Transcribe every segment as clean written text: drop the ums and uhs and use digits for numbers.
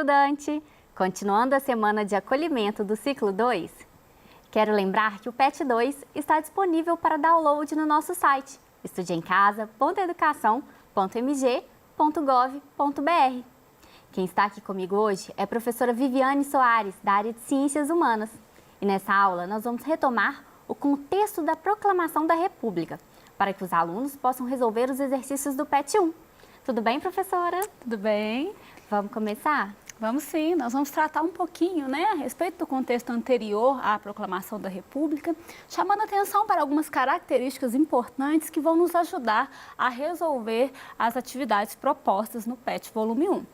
estudante! Continuando a semana de acolhimento do ciclo 2, quero lembrar que o PET 2 está disponível para download no nosso site estudeemcasa.educação.mg.gov.br. Quem está aqui comigo hoje é a professora Viviane Soares, da área de Ciências Humanas. E nessa aula nós vamos retomar o contexto da Proclamação da República, para que os alunos possam resolver os exercícios do PET 1. Tudo bem, professora? Tudo bem. Vamos começar? Vamos sim, nós vamos tratar um pouquinho, a respeito do contexto anterior à Proclamação da República, chamando atenção para algumas características importantes que vão nos ajudar a resolver as atividades propostas no PET volume 1.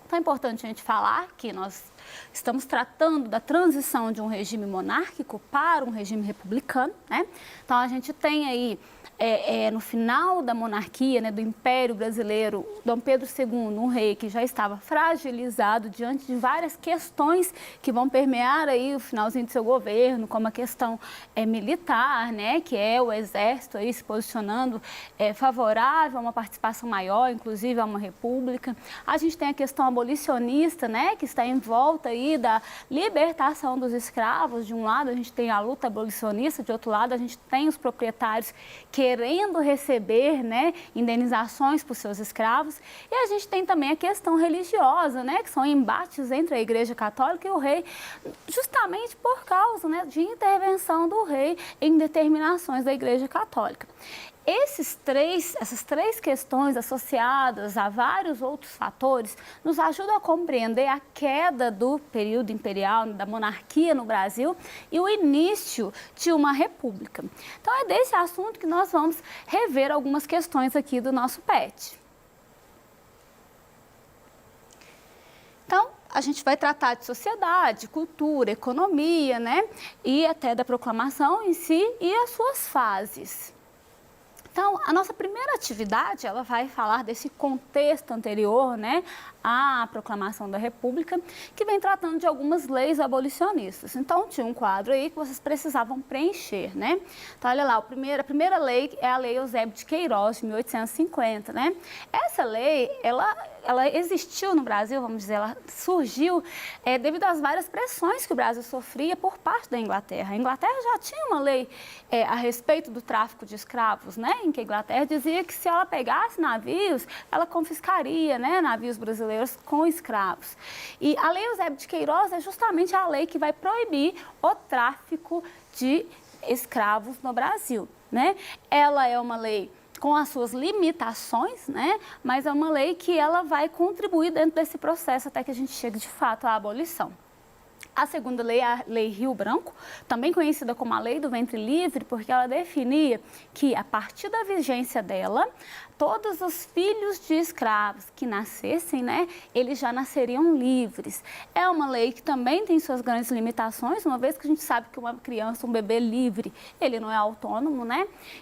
Então é importante a gente falar que nós estamos tratando da transição de um regime monárquico para um regime republicano, Então a gente tem aí, no final da monarquia, do Império Brasileiro, Dom Pedro II, um rei que já estava fragilizado diante de várias questões que vão permear aí o finalzinho do seu governo, como a questão militar, que é o exército aí se posicionando favorável a uma participação maior, inclusive a uma república. A gente tem a questão abolicionista, que está em volta aí da libertação dos escravos. De um lado a gente tem a luta abolicionista, de outro lado a gente tem os proprietários querendo receber indenizações por seus escravos. E a gente tem também a questão religiosa, que são embates entre a Igreja Católica e o rei, justamente por causa de intervenção do rei em determinações da Igreja Católica. Essas três questões associadas a vários outros fatores nos ajudam a compreender a queda do período imperial, da monarquia no Brasil e o início de uma república. Então é desse assunto que nós vamos rever algumas questões aqui do nosso PET. Então, a gente vai tratar de sociedade, cultura, economia, e até da proclamação em si e as suas fases. Então, a nossa primeira atividade, ela vai falar desse contexto anterior, à Proclamação da República, que vem tratando de algumas leis abolicionistas. Então, tinha um quadro aí que vocês precisavam preencher, Então, olha lá, a primeira lei é a Lei Eusébio de Queiroz, de 1850, Essa lei, ela existiu no Brasil, vamos dizer, ela surgiu devido às várias pressões que o Brasil sofria por parte da Inglaterra. A Inglaterra já tinha uma lei a respeito do tráfico de escravos, em que a Inglaterra dizia que se ela pegasse navios, ela confiscaria, navios brasileiros com escravos. E a Lei Eusébio de Queiroz é justamente a lei que vai proibir o tráfico de escravos no Brasil, Ela é uma lei com as suas limitações, mas é uma lei que ela vai contribuir dentro desse processo até que a gente chegue de fato à abolição. A segunda lei é a Lei Rio Branco, também conhecida como a Lei do Ventre Livre, porque ela definia que, a partir da vigência dela, todos os filhos de escravos que nascessem, eles já nasceriam livres. É uma lei que também tem suas grandes limitações, uma vez que a gente sabe que uma criança, um bebê livre, ele não é autônomo,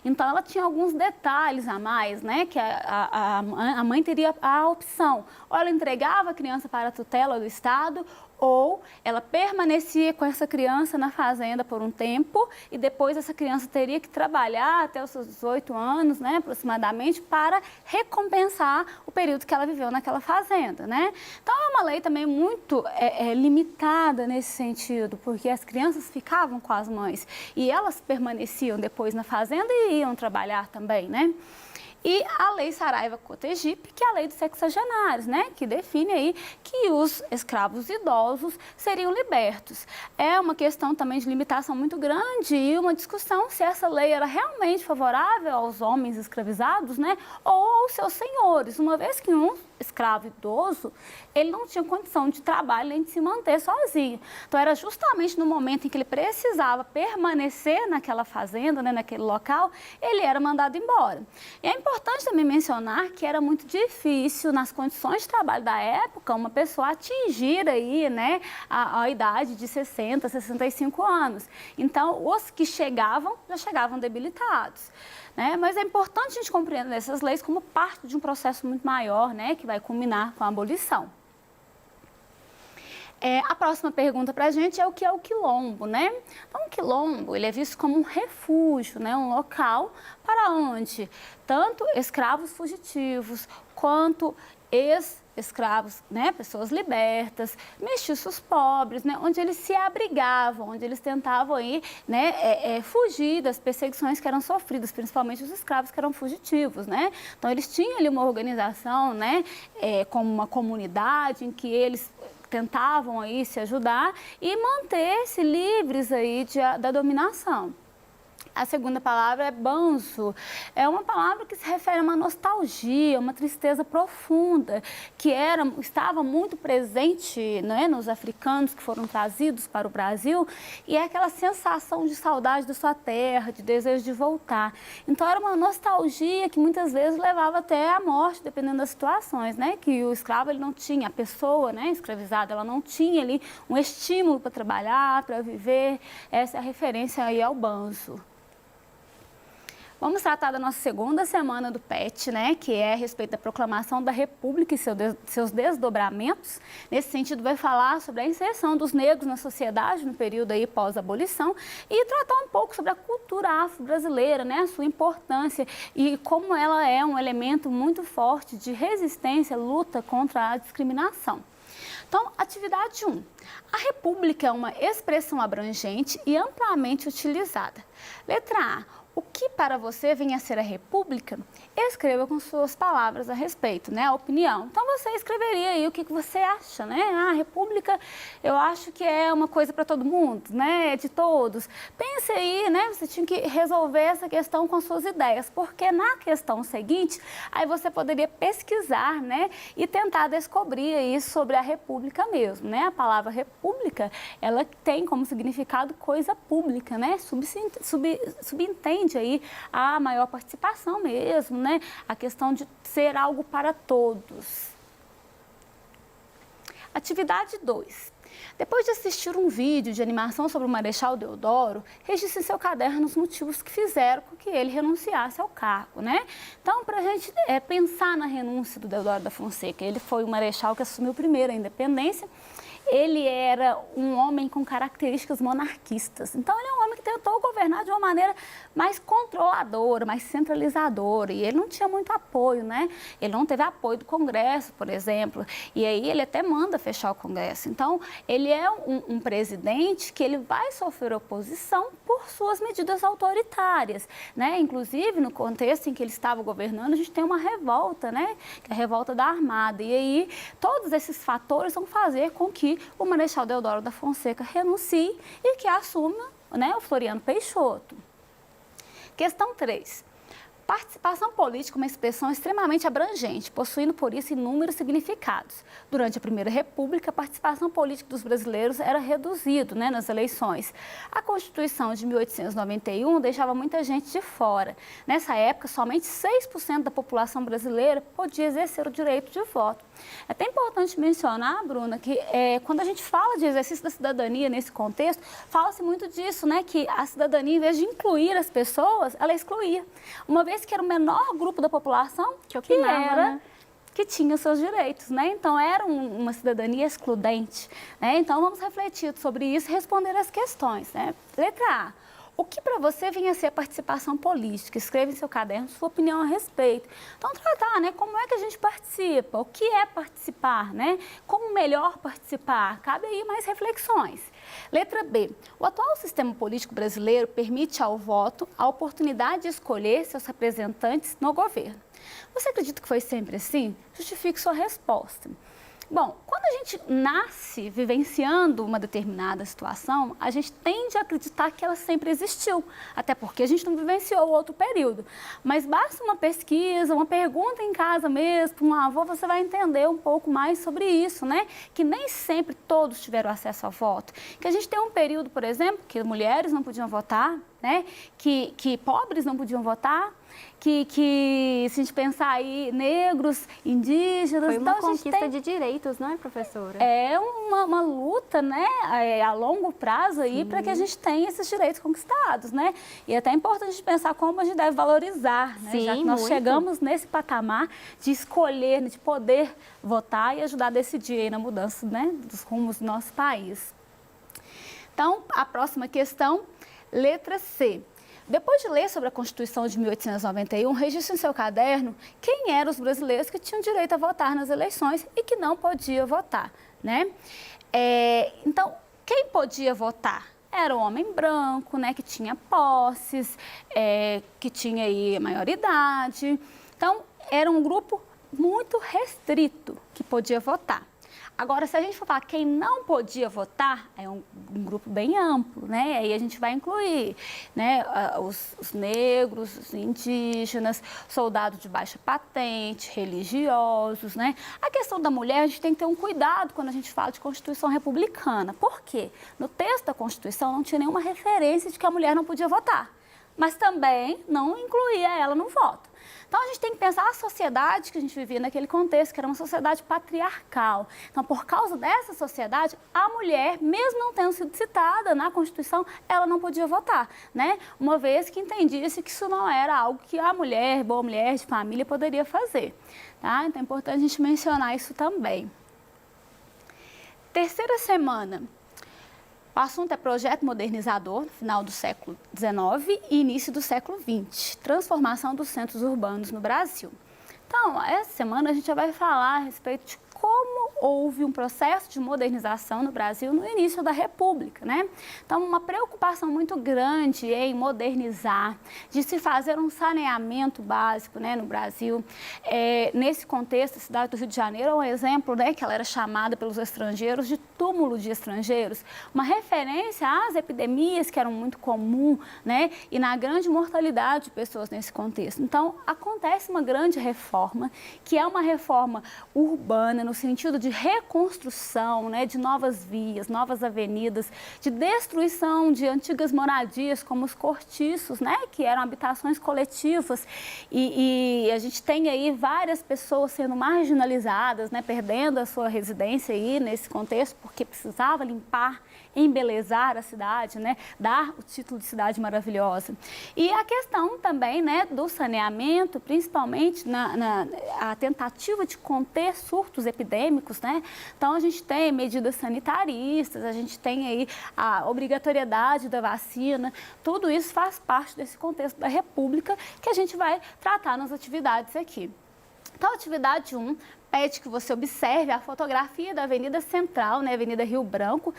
Então, ela tinha alguns detalhes a mais, que a mãe teria a opção. Ou ela entregava a criança para a tutela do Estado, ou ela permanecia com essa criança na fazenda por um tempo e depois essa criança teria que trabalhar até os seus 18 anos, aproximadamente, para recompensar o período que ela viveu naquela fazenda, Então, é uma lei também muito limitada nesse sentido, porque as crianças ficavam com as mães e elas permaneciam depois na fazenda e iam trabalhar também, E a Lei Saraiva-Cotegipe, que é a lei dos sexagenários, que define aí que os escravos idosos seriam libertos. É uma questão também de limitação muito grande e uma discussão se essa lei era realmente favorável aos homens escravizados, ou aos seus senhores, uma vez que um escravo idoso, ele não tinha condição de trabalho nem de se manter sozinho. Então, era justamente no momento em que ele precisava permanecer naquela fazenda, naquele local, ele era mandado embora. E é importante também mencionar que era muito difícil, nas condições de trabalho da época, uma pessoa atingir aí, a idade de 60, 65 anos. Então, os que chegavam, já chegavam debilitados. Mas é importante a gente compreender essas leis como parte de um processo muito maior, que vai culminar com a abolição. A próxima pergunta para a gente é o que é o quilombo, Então, o quilombo, ele é visto como um refúgio, um local para onde tanto escravos fugitivos quanto escravos, né, pessoas libertas, mestiços pobres, né, onde eles se abrigavam, onde eles tentavam aí, né, fugir das perseguições que eram sofridas, principalmente os escravos que eram fugitivos, né. Então eles tinham ali uma organização, né, como uma comunidade em que eles tentavam aí se ajudar e manter-se livres aí da dominação. A segunda palavra é banzo. É uma palavra que se refere a uma nostalgia, uma tristeza profunda, que estava muito presente, né, nos africanos que foram trazidos para o Brasil, e é aquela sensação de saudade da sua terra, de desejo de voltar. Então, era uma nostalgia que muitas vezes levava até a morte, dependendo das situações, né? Que o escravo ele não tinha, a pessoa, né, escravizada, ela não tinha ali um estímulo para trabalhar, para viver. Essa é a referência aí ao banzo. Vamos tratar da nossa segunda semana do PET, né, que é a respeito da proclamação da República e seus desdobramentos. Nesse sentido, vai falar sobre a inserção dos negros na sociedade no período aí pós-abolição e tratar um pouco sobre a cultura afro-brasileira, né, a sua importância e como ela é um elemento muito forte de resistência, luta contra a discriminação. Então, atividade 1. A República é uma expressão abrangente e amplamente utilizada. Letra A. O que para você vem a ser a República? Escreva com suas palavras a respeito, né? A opinião. Então, você escreveria aí o que você acha, né? A República, eu acho que é uma coisa para todo mundo, né? É de todos. Pense aí, né? Você tinha que resolver essa questão com suas ideias, porque na questão seguinte, aí você poderia pesquisar, né? E tentar descobrir aí sobre a República mesmo, né? A palavra República, ela tem como significado coisa pública, né? Subentende aí a maior participação mesmo, né? A questão de ser algo para todos. Atividade 2. Depois de assistir um vídeo de animação sobre o Marechal Deodoro, registre em seu caderno os motivos que fizeram com que ele renunciasse ao cargo, né? Então, para a gente pensar na renúncia do Deodoro da Fonseca, ele foi o marechal que assumiu primeiro a independência. Ele era um homem com características monarquistas. Então, ele é um homem que tentou governar de uma maneira mais controladora, mais centralizadora. E ele não tinha muito apoio, né? Ele não teve apoio do Congresso, por exemplo. E aí, ele até manda fechar o Congresso. Então, ele é um presidente que ele vai sofrer oposição por suas medidas autoritárias, né? Inclusive, no contexto em que ele estava governando, a gente tem uma revolta, né? Que é a revolta da Armada. E aí, todos esses fatores vão fazer com que o Marechal Deodoro da Fonseca renuncie e que assuma, né, o Floriano Peixoto. Questão 3. Participação política é uma expressão extremamente abrangente, possuindo por isso inúmeros significados. Durante a Primeira República, a participação política dos brasileiros era reduzida, né, nas eleições. A Constituição de 1891 deixava muita gente de fora. Nessa época, somente 6% da população brasileira podia exercer o direito de voto. É até importante mencionar, Bruna, que quando a gente fala de exercício da cidadania nesse contexto, fala-se muito disso, né, que a cidadania, em vez de incluir as pessoas, ela excluía. Uma vez que era o menor grupo da população que tinha seus direitos, né? Então, era uma cidadania excludente, né? Então, vamos refletir sobre isso e responder as questões, né? Letra A. O que para você vem a ser a participação política? Escreva em seu caderno sua opinião a respeito. Então, tratar, né? Como é que a gente participa? O que é participar, né? Como melhor participar? Cabe aí mais reflexões. Letra B. O atual sistema político brasileiro permite ao voto a oportunidade de escolher seus representantes no governo. Você acredita que foi sempre assim? Justifique sua resposta. Bom, quando a gente nasce vivenciando uma determinada situação, a gente tende a acreditar que ela sempre existiu, até porque a gente não vivenciou outro período. Mas basta uma pesquisa, uma pergunta em casa mesmo, para um avô, você vai entender um pouco mais sobre isso, né? Que nem sempre todos tiveram acesso ao voto. Que a gente tem um período, por exemplo, que mulheres não podiam votar, né? Que pobres não podiam votar. Que se a gente pensar aí, negros, indígenas... Foi uma então, conquista de direitos, não é, professora? É uma luta, né, a longo prazo aí, para que a gente tenha esses direitos conquistados, né? E é até importante a gente pensar como a gente deve valorizar, né? Sim, já que nós muito. chegamos nesse patamar de escolher, de poder votar e ajudar a decidir aí na mudança, né, dos rumos do nosso país. Então, a próxima questão, letra C. depois de ler sobre a Constituição de 1891, registre em seu caderno quem eram os brasileiros que tinham direito a votar nas eleições e que não podia votar, né? Então, quem podia votar? Era o homem branco, né, que tinha posses, que tinha aí maioridade. Então, era um grupo muito restrito que podia votar. Agora, se a gente for falar quem não podia votar, é um grupo bem amplo, né? Aí a gente vai incluir, né, os negros, os indígenas, soldados de baixa patente, religiosos, né? A questão da mulher, a gente tem que ter um cuidado quando a gente fala de Constituição republicana. Por quê? No texto da Constituição não tinha nenhuma referência de que a mulher não podia votar, mas também não incluía ela no voto. Então, a gente tem que pensar a sociedade que a gente vivia naquele contexto, que era uma sociedade patriarcal. Então, por causa dessa sociedade, a mulher, mesmo não tendo sido citada na Constituição, ela não podia votar, né? Uma vez que entendia-se que isso não era algo que a mulher, boa mulher de família, poderia fazer, tá? Então, é importante a gente mencionar isso também. Terceira semana. O assunto é projeto modernizador, no final do século XIX e início do século XX, transformação dos centros urbanos no Brasil. Então, essa semana a gente já vai falar a respeito de como houve um processo de modernização no Brasil no início da República, né? Então, uma preocupação muito grande em modernizar, de se fazer um saneamento básico, né, no Brasil. Nesse contexto, a cidade do Rio de Janeiro é um exemplo, né, que ela era chamada pelos estrangeiros de túmulo de estrangeiros, uma referência às epidemias que eram muito comuns, né, e na grande mortalidade de pessoas nesse contexto. Então, acontece uma grande reforma, que é uma reforma urbana, no sentido de reconstrução, né, de novas vias, novas avenidas, de destruição de antigas moradias, como os cortiços, né, que eram habitações coletivas. E a gente tem aí várias pessoas sendo marginalizadas, né, perdendo a sua residência aí nesse contexto, porque precisava limpar, embelezar a cidade, né, dar o título de cidade maravilhosa. E a questão também, né, do saneamento, principalmente a tentativa de conter surtos epidêmicos, né? Então, a gente tem medidas sanitaristas, a gente tem aí a obrigatoriedade da vacina, tudo isso faz parte desse contexto da República que a gente vai tratar nas atividades aqui. Então, atividade 1 pede que você observe a fotografia da Avenida Central, né, Avenida Rio Branco,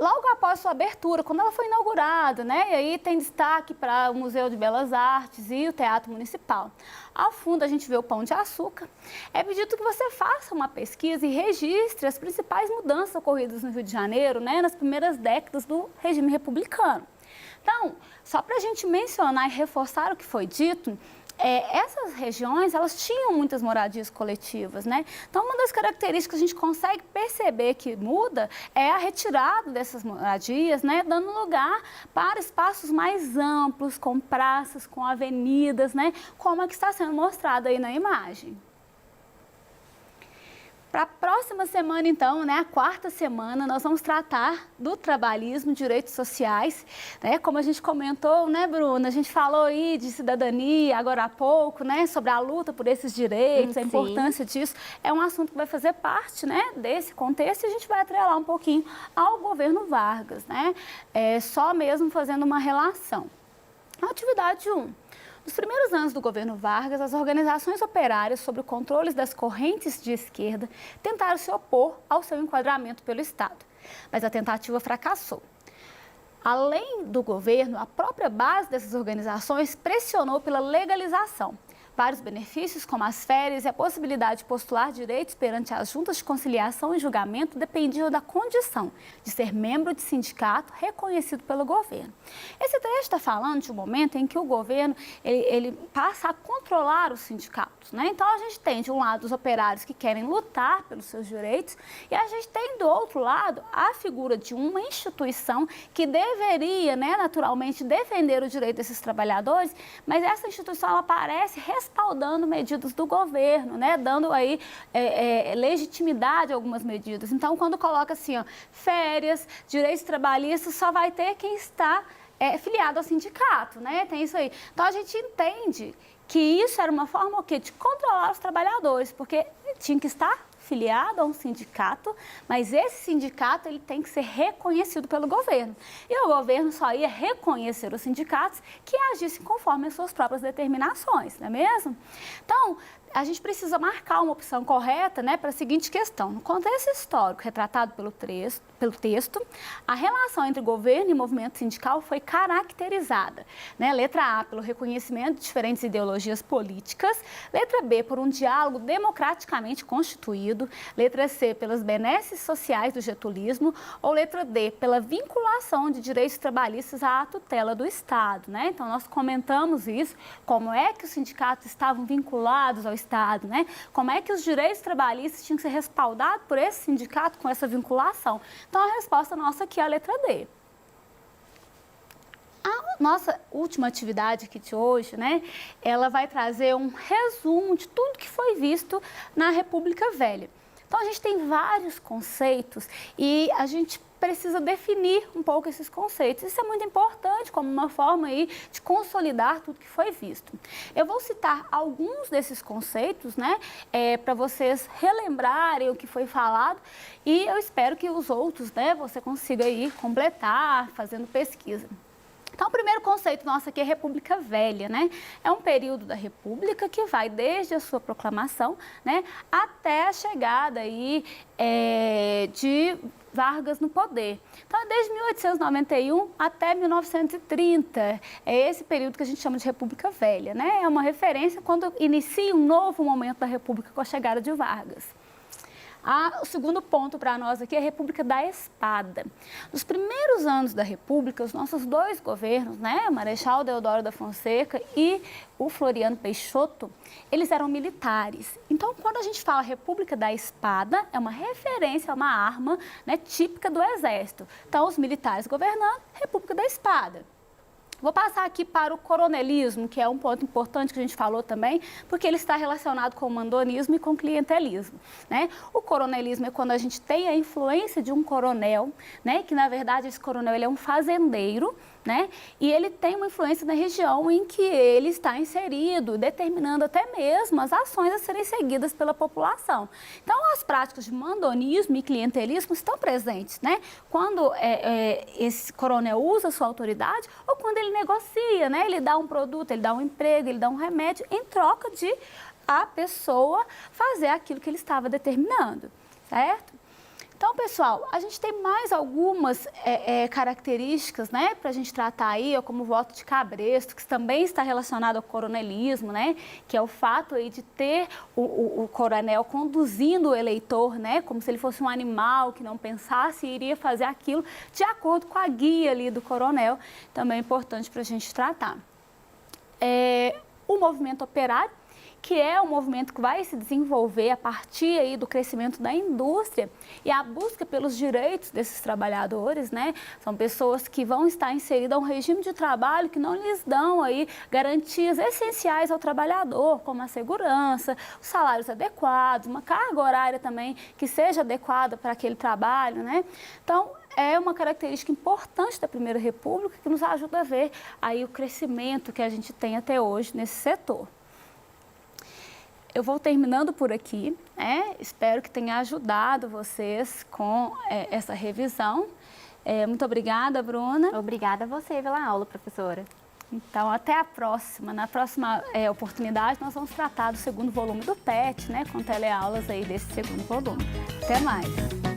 logo após sua abertura, quando ela foi inaugurada, né, e aí tem destaque para o Museu de Belas Artes e o Teatro Municipal. Ao fundo, a gente vê o Pão de Açúcar. É pedido que você faça uma pesquisa e registre as principais mudanças ocorridas no Rio de Janeiro, né, nas primeiras décadas do regime republicano. Então, só para a gente mencionar e reforçar o que foi dito, essas regiões, elas tinham muitas moradias coletivas, né? Então, uma das características que a gente consegue perceber que muda é a retirada dessas moradias, né? Dando lugar para espaços mais amplos, com praças, com avenidas, né? Como é que está sendo mostrado aí na imagem. Para a próxima semana, então, né, a quarta semana, nós vamos tratar do trabalhismo, direitos sociais, né, como a gente comentou, né, Bruna, a gente falou aí de cidadania agora há pouco, né, sobre a luta por esses direitos, a importância disso, é um assunto que vai fazer parte, né, desse contexto e a gente vai atrelar um pouquinho ao governo Vargas, né, só mesmo fazendo uma relação. Atividade 1. Nos primeiros anos do governo Vargas, as organizações operárias, sob o controle das correntes de esquerda, tentaram se opor ao seu enquadramento pelo Estado, mas a tentativa fracassou. Além do governo, a própria base dessas organizações pressionou pela legalização. Vários benefícios, como as férias e a possibilidade de postular direitos perante as juntas de conciliação e julgamento, dependiam da condição de ser membro de sindicato reconhecido pelo governo. Esse trecho está falando de um momento em que o governo ele passa a controlar os sindicatos, né? Então, a gente tem, de um lado, os operários que querem lutar pelos seus direitos e a gente tem, do outro lado, a figura de uma instituição que deveria, né, naturalmente, defender o direito desses trabalhadores, mas essa instituição, ela parece respaldando medidas do governo, né? Dando aí legitimidade a algumas medidas. Então, quando coloca assim, ó, férias, direitos trabalhistas, só vai ter quem está filiado ao sindicato, né? Tem isso aí. Então, a gente entende que isso era uma forma o quê? De controlar os trabalhadores, porque tinha que estar filiado a um sindicato, mas esse sindicato ele tem que ser reconhecido pelo governo. E o governo só ia reconhecer os sindicatos que agissem conforme as suas próprias determinações, não é mesmo? Então, a gente precisa marcar uma opção correta, né, para a seguinte questão. No contexto histórico retratado pelo texto, a relação entre governo e movimento sindical foi caracterizada, né, letra A, pelo reconhecimento de diferentes ideologias políticas, letra B, por um diálogo democraticamente constituído, letra C, pelas benesses sociais do getulismo, ou letra D, pela vinculação de direitos trabalhistas à tutela do Estado, né? Então, nós comentamos isso, como é que os sindicatos estavam vinculados ao Estado, né? Como é que os direitos trabalhistas tinham que ser respaldados por esse sindicato com essa vinculação. Então, a resposta nossa aqui é a letra D. A nossa última atividade aqui de hoje, né, ela vai trazer um resumo de tudo que foi visto na República Velha. Então, a gente tem vários conceitos e a gente precisa definir um pouco esses conceitos. Isso é muito importante como uma forma aí de consolidar tudo que foi visto. Eu vou citar alguns desses conceitos, né, para vocês relembrarem o que foi falado e eu espero que os outros, né, você consiga aí completar fazendo pesquisa. Então, o primeiro conceito nosso aqui é República Velha, né? É um período da República que vai desde a sua proclamação, né, até a chegada aí de Vargas no poder. Então, é desde 1891 até 1930. É esse período que a gente chama de República Velha, né? É uma referência quando inicia um novo momento da República com a chegada de Vargas. O segundo ponto para nós aqui é a República da Espada. Nos primeiros anos da República, os nossos dois governos, né, Marechal Deodoro da Fonseca e o Floriano Peixoto, eles eram militares. Então, quando a gente fala República da Espada, é uma referência a uma arma, né, típica do Exército. Então, os militares governando, República da Espada. Vou passar aqui para o coronelismo, que é um ponto importante que a gente falou também, porque ele está relacionado com o mandonismo e com o clientelismo, né? O coronelismo é quando a gente tem a influência de um coronel, né? Que, na verdade, esse coronel ele é um fazendeiro, né? E ele tem uma influência na região em que ele está inserido, determinando até mesmo as ações a serem seguidas pela população. Então, as práticas de mandonismo e clientelismo estão presentes, né? Quando esse coronel usa sua autoridade ou quando ele negocia, né? Ele dá um produto, ele dá um emprego, ele dá um remédio em troca de a pessoa fazer aquilo que ele estava determinando, certo? Então, pessoal, a gente tem mais algumas características, né, para a gente tratar aí, como o voto de cabresto, que também está relacionado ao coronelismo, né, que é o fato aí de ter o coronel conduzindo o eleitor, né, como se ele fosse um animal que não pensasse e iria fazer aquilo de acordo com a guia ali do coronel, também é importante para a gente tratar. O movimento operário, que é um movimento que vai se desenvolver a partir aí do crescimento da indústria e a busca pelos direitos desses trabalhadores, né? São pessoas que vão estar inseridas a um regime de trabalho que não lhes dão aí garantias essenciais ao trabalhador, como a segurança, os salários adequados, uma carga horária também que seja adequada para aquele trabalho, né? Então, é uma característica importante da Primeira República que nos ajuda a ver aí o crescimento que a gente tem até hoje nesse setor. Eu vou terminando por aqui, né? Espero que tenha ajudado vocês com essa revisão. Muito obrigada, Bruna. Obrigada a você pela aula, professora. Então, até a próxima. Na próxima oportunidade, nós vamos tratar do segundo volume do PET, né? Com teleaulas aí desse segundo volume. Até mais.